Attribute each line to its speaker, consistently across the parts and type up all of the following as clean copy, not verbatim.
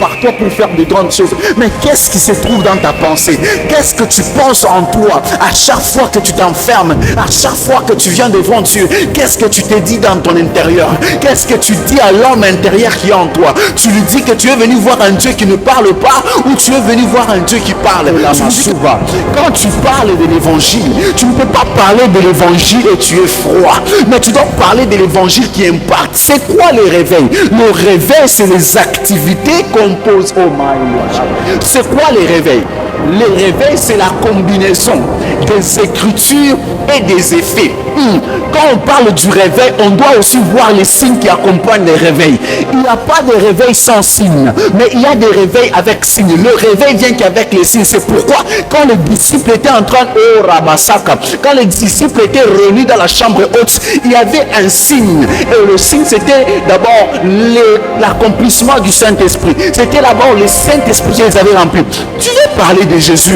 Speaker 1: par toi pour faire de grandes choses. Mais qu'est-ce qui se trouve dans ta pensée? Qu'est-ce que tu penses en toi à chaque fois que tu t'enfermes, à chaque fois que tu viens devant Dieu? Qu'est-ce que tu te dis dans ton intérieur? Qu'est-ce que tu dis à l'homme intérieur qui est en toi? Tu lui dis que tu es venu voir un Dieu qui ne parle pas, ou tu es venu voir un Dieu qui parle? Quand tu parles de l'évangile, tu ne peux pas parler de l'évangile et tu es froid, mais tu dois parler de l'évangile qui impacte. C'est quoi les réveils? Le réveil, c'est les activités qu'on pose. Oh my God. C'est quoi les réveils? Les réveils, c'est la combinaison des écritures et des effets. Quand on parle du réveil, on doit aussi voir les signes qui accompagnent les réveils. Il n'y a pas de réveil sans signe, mais il y a des réveils avec signe. Le réveil vient qu'avec les signes. C'est pourquoi quand les disciples étaient en train quand les disciples étaient réunis dans la chambre haute, il y avait un signe. Et le signe, c'était d'abord l'accomplissement du Saint-Esprit. C'était d'abord le Saint-Esprit qui les avait remplis. Tu veux parler de Jésus?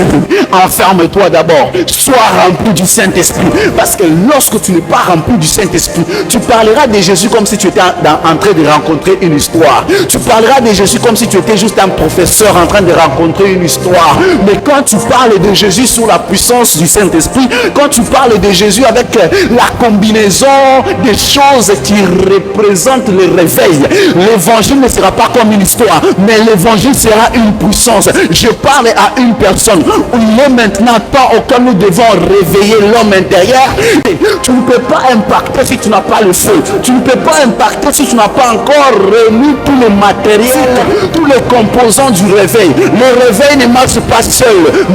Speaker 1: Enferme-toi d'abord. Sois rempli du Saint-Esprit. Parce que lorsque tu n'es pas rempli du Saint-Esprit, tu parleras de Jésus comme si tu étais en train de rencontrer une histoire. Tu parleras de Jésus comme si tu étais juste un professeur en train de rencontrer une histoire. Mais quand tu parles de Jésus sous la puissance du Saint-Esprit, quand tu parles de Jésus avec la combinaison des choses qui représentent le réveil, l'évangile ne sera pas comme une histoire, mais l'évangile sera une puissance. Je parle à une personne où il est maintenant temps auquel nous devons réveiller l'homme intérieur. Tu ne peux pas impacter si tu n'as pas le feu. Tu ne peux pas impacter si tu n'as pas encore remis tout le matériel, tous les composants du réveil. Le réveil ne marche pas seul,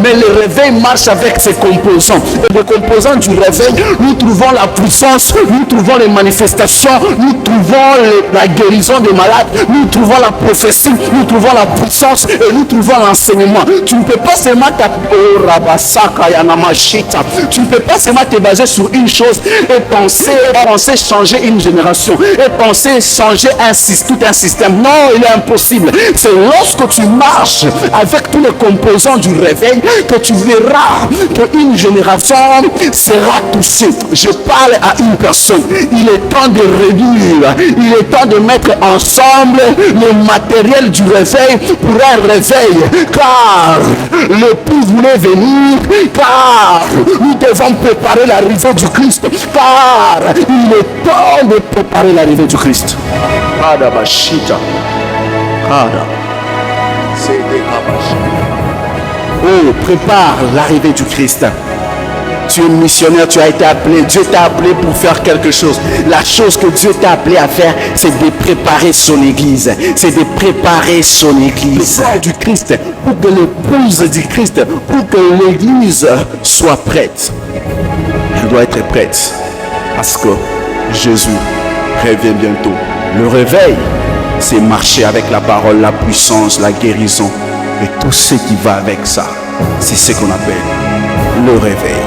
Speaker 1: mais le réveil marche avec ses composants. Et les composants du réveil, nous trouvons la puissance, nous trouvons les manifestations, nous trouvons la guérison des malades, nous trouvons la prophétie, nous trouvons la puissance et nous trouvons l'enseignement. Tu ne peux pas seulement tu ne peux pas seulement te baser sur une chose et penser changer une génération et penser changer tout un système. Non, il est impossible. C'est lorsque tu marches avec tous les composants du réveil que tu verras qu'une génération sera touchée. Je parle à une personne. Il est temps de réduire, il est temps de mettre ensemble le matériel du réveil pour un réveil, car le plus voulait venir, car nous devons préparer l'arrivée du Christ, car il est temps de préparer l'arrivée du Christ. Oh, prépare l'arrivée du Christ. Tu es missionnaire, tu as été appelé, Dieu t'a appelé pour faire quelque chose. La chose que Dieu t'a appelé à faire, c'est de préparer son église. C'est de préparer son église du Christ, pour que l'épouse du Christ, pour que l'église soit prête. Elle doit être prête, parce que Jésus revient bientôt. Le réveil, c'est marcher avec la parole, la puissance, la guérison et tout ce qui va avec ça. C'est ce qu'on appelle le réveil.